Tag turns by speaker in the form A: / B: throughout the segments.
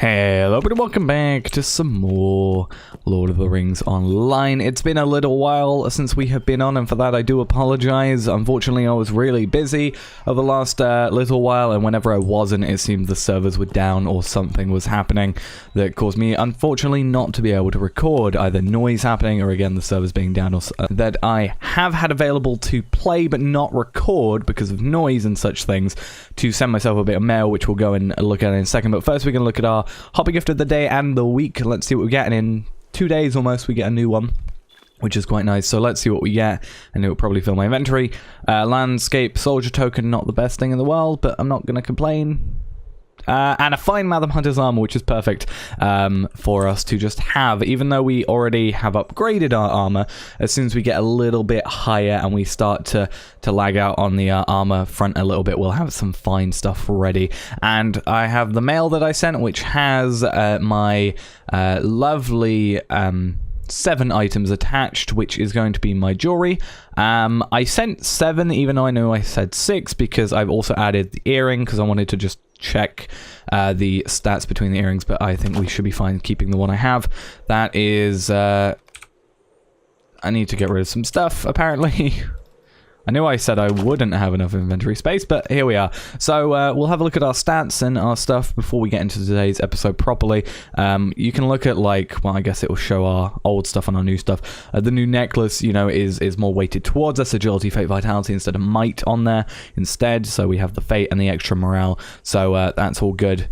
A: Hello everybody, welcome back to some more Lord of the Rings Online. It's been a little while since we have been on, and for that I do apologize. Unfortunately, I was really busy over the last little while, and whenever I wasn't, it seemed the servers were down or something was happening that caused me, unfortunately, not to be able to record. Either noise happening or, again, the servers being down, or that I have had available to play but not record because of noise and such things, to send myself a bit of mail, which we'll go and look at in a second. But first, we're going to look at our hobby gift of the day and the week. Let's see what we get, and in 2 days almost we get a new one, which is quite nice. So let's see what we get, and it will probably fill my inventory. Landscape soldier token, not the best thing in the world, but I'm not going to complain. And a fine Madam Hunter's armor, which is perfect for us to just have, even though we already have upgraded our armor. As soon as we get a little bit higher and we start to lag out on the armor front a little bit, we'll have some fine stuff ready. And I have the mail that I sent, which has my lovely 7 items attached, which is going to be my jewelry. I sent 7, even though I know I said 6, because I've also added the earring, because I wanted to just check the stats between the earrings, but I think we should be fine keeping the one I have. That is, I need to get rid of some stuff, apparently. I knew I said I wouldn't have enough inventory space, but here we are. So we'll have a look at our stats and our stuff before we get into today's episode properly. You can look at, like, well, I guess it will show our old stuff and our new stuff. The new necklace, you know, is more weighted towards us, agility, fate, vitality, instead of might on there instead. So we have the fate and the extra morale. So that's all good.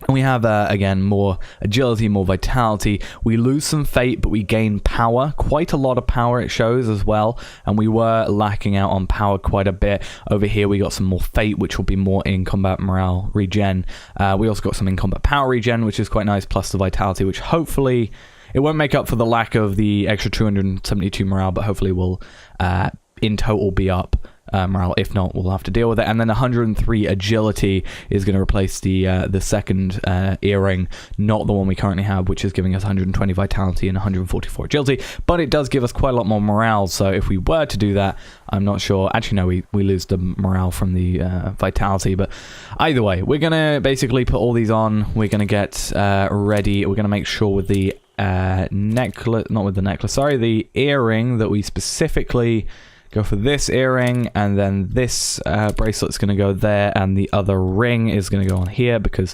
A: And we have, again, more agility, more vitality. We lose some fate, but we gain power. Quite a lot of power, it shows, as well. And we were lacking out on power quite a bit. Over here, we got some more fate, which will be more in combat morale regen. We also got some in combat power regen, which is quite nice, plus the vitality, which hopefully... It won't make up for the lack of the extra 272 morale, but hopefully will, in total, be up. Morale. If not, we'll have to deal with it. And then 103 agility is going to replace the second earring, not the one we currently have, which is giving us 120 vitality and 144 agility, but it does give us quite a lot more morale. So if we were to do that, I'm not sure. Actually, no, we lose the morale from the vitality, but either way, we're going to basically put all these on. We're going to get ready. We're going to make sure with the necklace, not with the necklace, sorry, the earring, that we specifically go for this earring, and then this bracelet's going to go there, and the other ring is going to go on here because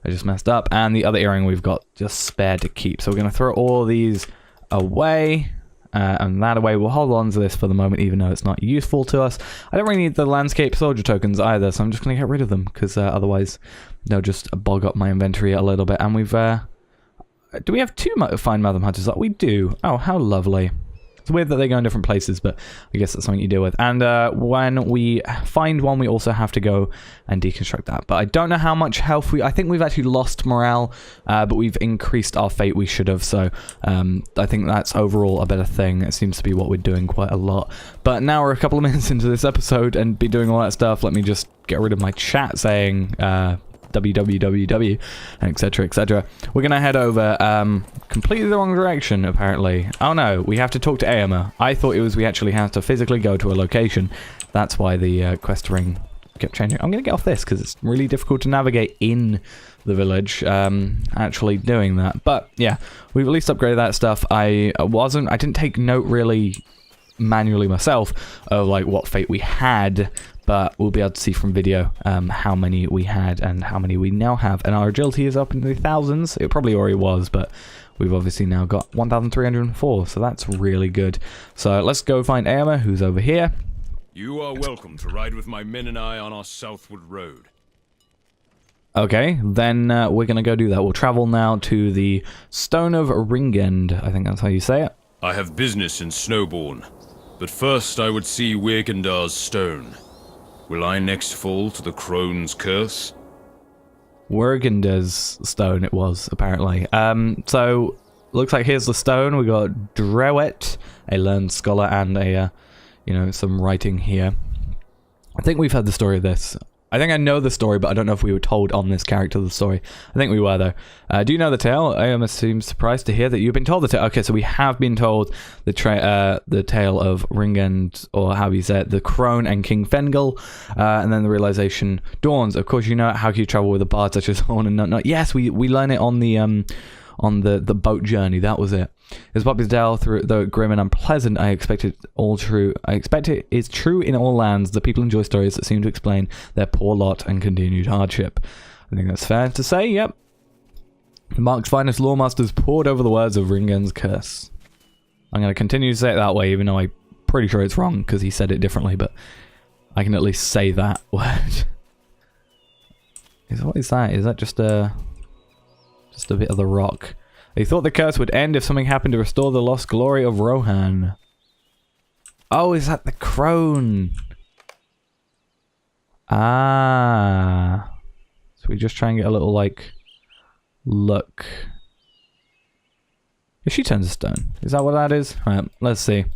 A: I just messed up, and the other earring we've got just spare to keep. So we're going to throw all these away, and that away. We'll hold on to this for the moment, even though it's not useful to us. I don't really need the landscape soldier tokens either, so I'm just going to get rid of them, because otherwise they'll just bog up my inventory a little bit. And we've... do we have 2 fine Madam Hunters? We do. Oh, how lovely. It's weird that they go in different places, but I guess that's something you deal with. And when we find one, we also have to go and deconstruct that. But I don't know how much health I think we've actually lost morale, but we've increased our fate. We should have. So I think that's overall a better thing. It seems to be what we're doing quite a lot. But now we're a couple of minutes into this episode and be doing all that stuff. Let me just get rid of my chat saying... www, and etc, etc. We're gonna head over completely the wrong direction, apparently. Oh no, we have to talk to Éomer. I thought it was we actually have to physically go to a location. That's why the quest ring kept changing. I'm gonna get off this because it's really difficult to navigate in the village actually doing that. But yeah, we've at least upgraded that stuff. I didn't take note really manually myself of like what fate we had, but we'll be able to see from video how many we had and how many we now have. And our agility is up into the thousands. It probably already was, but we've obviously now got 1,304, so that's really good. So let's go find Éomer, who's over here.
B: You are welcome to ride with my men and I on our southward road.
A: Okay, then we're going to go do that. We'll travel now to the Stone of Wyrgende. I think that's how you say it.
B: I have business in Snowbourn, but first I would see Wyrgende's stone. Will I next fall to the crone's curse?
A: Wyrgende's stone it was, apparently. So, looks like here's the stone. We got Drewet, a learned scholar, and a, some writing here. I think we've heard the story of this. I think I know the story, but I don't know if we were told on this character the story. I think we were, though. Do you know the tale? Éomer seems surprised to hear that you've been told the tale. Okay, so we have been told the tale of Wyrgende, or how you say it, the crone and King Fengel, and then the realization dawns. Of course, you know how can you travel with a bard such as Horn and Nut. Yes, we learn it on the boat journey. That was it. It's popular tale, though grim and unpleasant. I expect it is true in all lands. The people enjoy stories that seem to explain their poor lot and continued hardship. I think that's fair to say. Yep. Mark's finest lawmasters poured over the words of Wyrgende's curse. I'm going to continue to say it that way, even though I'm pretty sure it's wrong because he said it differently. But I can at least say that word. What is that? Is that just a bit of the rock? They thought the curse would end if something happened to restore the lost glory of Rohan. Oh, is that the crone? Ah. So we just try and get a little, like, look. If she turns to stone. Is that what that is? Right, let's see.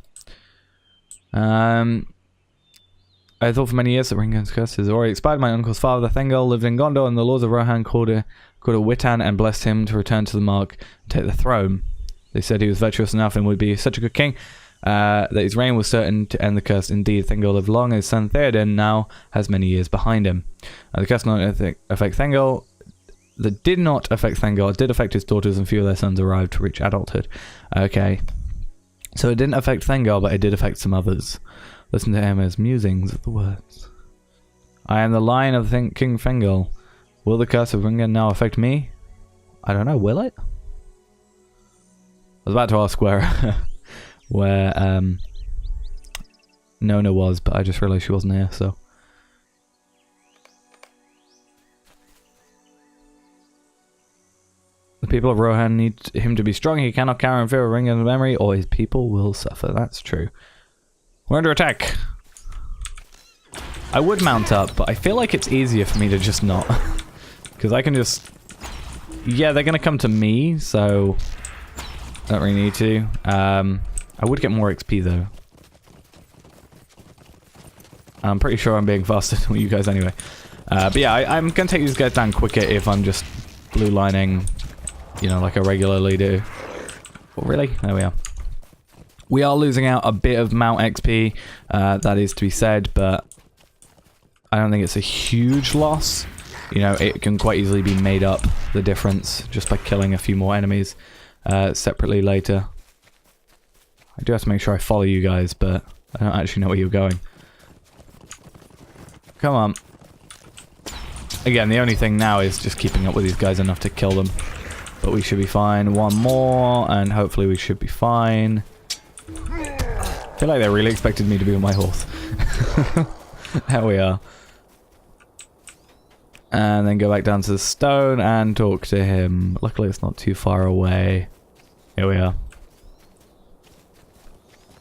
A: I thought for many years that Wyrgende's curse has already expired. My uncle's father, Thengel, lived in Gondor, and the lords of Rohan called a Witan and blessed him to return to the Mark and take the throne. They said he was virtuous enough and would be such a good king that his reign was certain to end the curse. Indeed, Thengel lived long, and his son Theoden now has many years behind him. The curse did not affect Thengel. That did not affect Thengel. It did affect his daughters, and few of their sons arrived to reach adulthood. Okay. So it didn't affect Thengel, but it did affect some others. Listen to Éomer's musings of the words. I am the line of King Fengel. Will the curse of Wyrgende now affect me? I don't know, will it? I was about to ask where Nona was, but I just realized she wasn't here, so. The people of Rohan need him to be strong. He cannot cower in fear of Wyrgende's memory, or his people will suffer. That's true. We're under attack. I would mount up, but I feel like it's easier for me to just not. Because I can just... Yeah, they're going to come to me, so... Don't really need to. I would get more XP, though. I'm pretty sure I'm being faster than you guys anyway. But yeah, I'm going to take these guys down quicker if I'm just blue lining, you know, like I regularly do. Oh, really? There we are. We are losing out a bit of Mount XP, that is to be said, but I don't think it's a huge loss. You know, it can quite easily be made up, the difference, just by killing a few more enemies separately later. I do have to make sure I follow you guys, but I don't actually know where you're going. Come on. Again, the only thing now is just keeping up with these guys enough to kill them. But we should be fine. One more, and hopefully we should be fine. I feel like they really expected me to be on my horse. There we are. And then go back down to the stone and talk to him. Luckily it's not too far away. Here we are.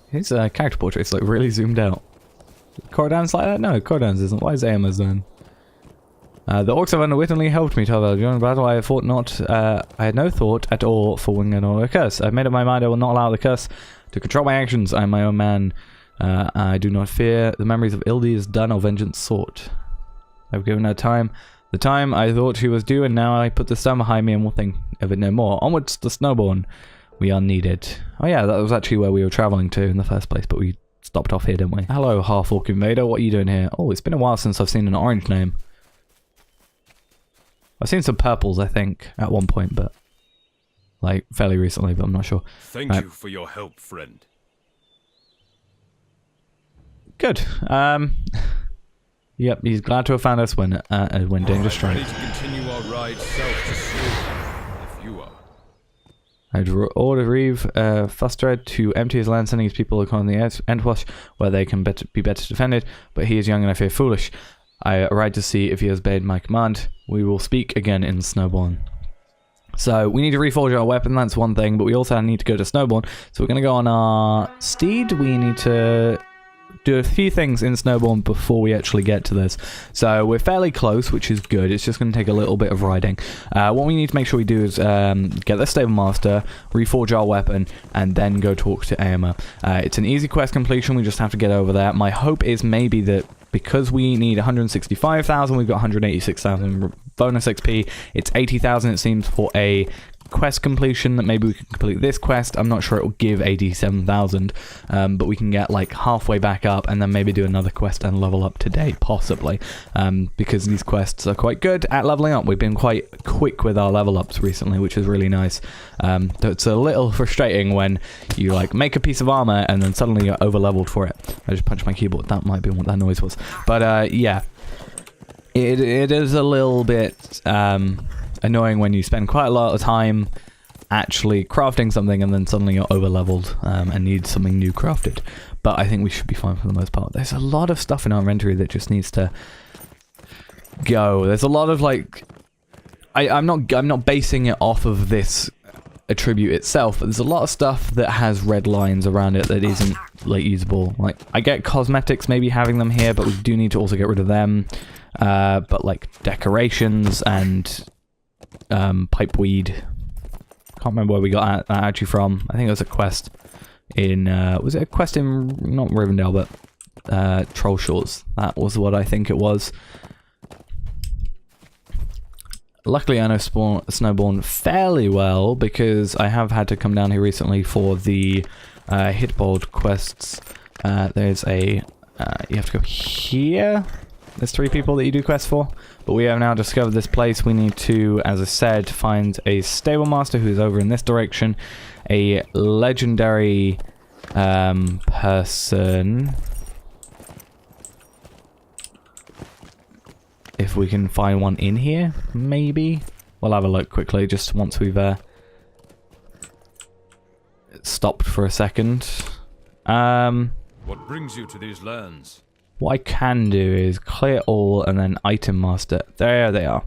A: His character portrait's like really zoomed out. Cordan's like that? No, Cordan's isn't. Why is Éomer's then? The orcs have unwittingly helped me, Tolkien. During the battle I thought not, I had no thought at all for Wyrgende or a curse. I've made up my mind I will not allow the curse to control my actions. I am my own man. I do not fear the memories of ill deeds done or vengeance sought. I've given her time. The time I thought she was due, and now I put the stone behind me and will think of it no more. Onwards to Snowbourn. We are needed. Oh yeah, that was actually where we were travelling to in the first place, but we stopped off here, didn't we? Hello, half-orc invader. What are you doing here? Oh, it's been a while since I've seen an orange name. I've seen some purples, I think, at one point, but... like, fairly recently, but I'm not sure.
B: Thank you for your help, friend.
A: Good. Yep, he's glad to have found us when danger strikes.
B: Ready to continue our ride south to Snowbourn, if you are.
A: I'd order Reeve Fustred to empty his land, sending his people upon the Endwash, where they can be better defended, but he is young and I fear foolish. I ride to see if he has obeyed my command. We will speak again in Snowbourn. So, we need to reforge our weapon, that's one thing, but we also need to go to Snowbourn. So we're going to go on our steed. We need to do a few things in Snowbourn before we actually get to this. So we're fairly close, which is good. It's just going to take a little bit of riding. What we need to make sure we do is get the stable master, reforge our weapon, and then go talk to Éomer. It's an easy quest completion. We just have to get over there. My hope is maybe that because we need 165,000, we've got 186,000 bonus XP. It's 80,000, it seems, for a quest completion. That maybe we can complete this quest. I'm not sure it will give 87,000, but we can get like halfway back up and then maybe do another quest and level up today, possibly, because these quests are quite good at leveling up. We've been quite quick with our level ups recently, which is really nice. It's a little frustrating when you like make a piece of armor and then suddenly you're over leveled for it. I just punched my keyboard. That might be what that noise was. But yeah, it is a little bit annoying when you spend quite a lot of time actually crafting something and then suddenly you're over leveled and need something new crafted. But I think we should be fine for the most part. There's a lot of stuff in our inventory that just needs to go. There's a lot of like, I'm not basing it off of this attribute itself, but there's a lot of stuff that has red lines around it that isn't like usable. Like, I get cosmetics maybe having them here, but we do need to also get rid of them. But like decorations and pipeweed, can't remember where we got that actually from. I think it was a quest in was it a quest in not Rivendell but Troll Shores? That was what I think it was. Luckily I know Snowbourn fairly well because I have had to come down here recently for the Hitbold quests. There's a you have to go here. There's 3 people that you do quests for, but we have now discovered this place. We need to, as I said, find a stable master who's over in this direction, a legendary person. If we can find one in here, maybe. We'll have a look quickly, just once we've stopped for a second.
B: What brings you to these lands?
A: What I can do is clear all and then item master. There they are.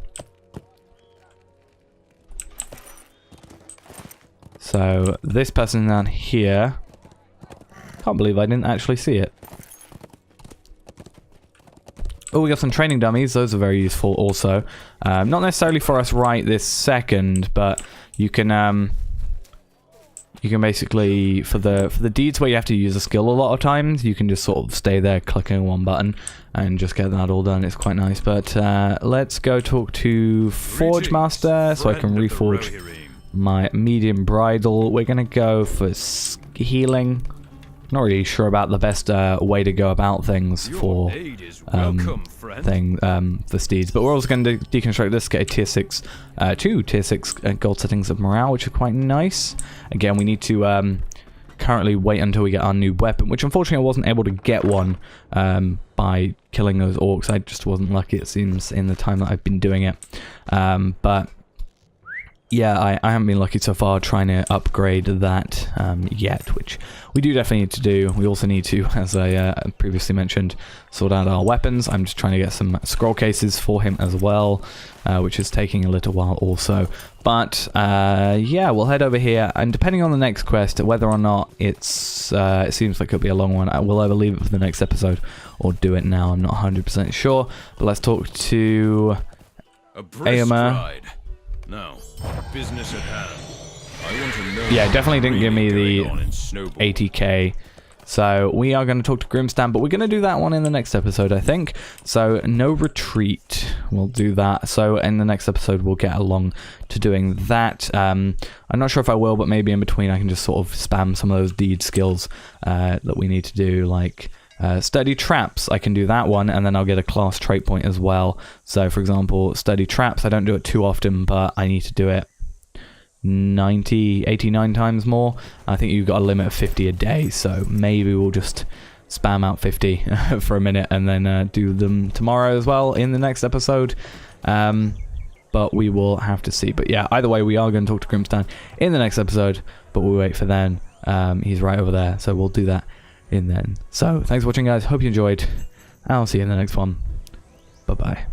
A: So this person down here. Can't believe I didn't actually see it. Oh, we got some training dummies. Those are very useful also. Not necessarily for us right this second, but you can basically, for the deeds where you have to use a skill a lot of times, you can just sort of stay there clicking one button and just get that all done. It's quite nice. But let's go talk to Forge Master so I can reforge my medium bridle. We're going to go for healing. Not really sure about the best way to go about things for for steeds, but we're also going to deconstruct this, get a tier 6, 2 tier 6 gold settings of morale, which are quite nice. Again, we need to currently wait until we get our new weapon, which unfortunately I wasn't able to get one by killing those orcs. I just wasn't lucky, it seems, in the time that I've been doing it. But yeah, I haven't been lucky so far trying to upgrade that yet, which we do definitely need to do. We also need to, as I previously mentioned, sort out our weapons. I'm just trying to get some scroll cases for him as well, which is taking a little while also. But yeah, we'll head over here, and depending on the next quest, whether or not it seems like it'll be a long one, I will either leave it for the next episode or do it now. I'm not 100% sure, but let's talk to Éomer.
B: Now, business at hand. I want to know.
A: Yeah, definitely didn't give me the 80k. So we are going to talk to Grimstan, but we're going to do that one in the next episode, I think. So no retreat. We'll do that. So in the next episode, we'll get along to doing that. I'm not sure if I will, but maybe in between I can just sort of spam some of those deed skills that we need to do, like study traps. I can do that one, and then I'll get a class trait point as well. So for example, study traps, I don't do it too often, but I need to do it 89 times more. I think you've got a limit of 50 a day, so maybe we'll just spam out 50 for a minute and then do them tomorrow as well in the next episode. But we will have to see. But yeah, either way, we are going to talk to Grimstan in the next episode, but we'll wait for then. He's right over there, so we'll do that in then. So thanks for watching, guys. Hope you enjoyed. I'll see you in the next one. Bye bye.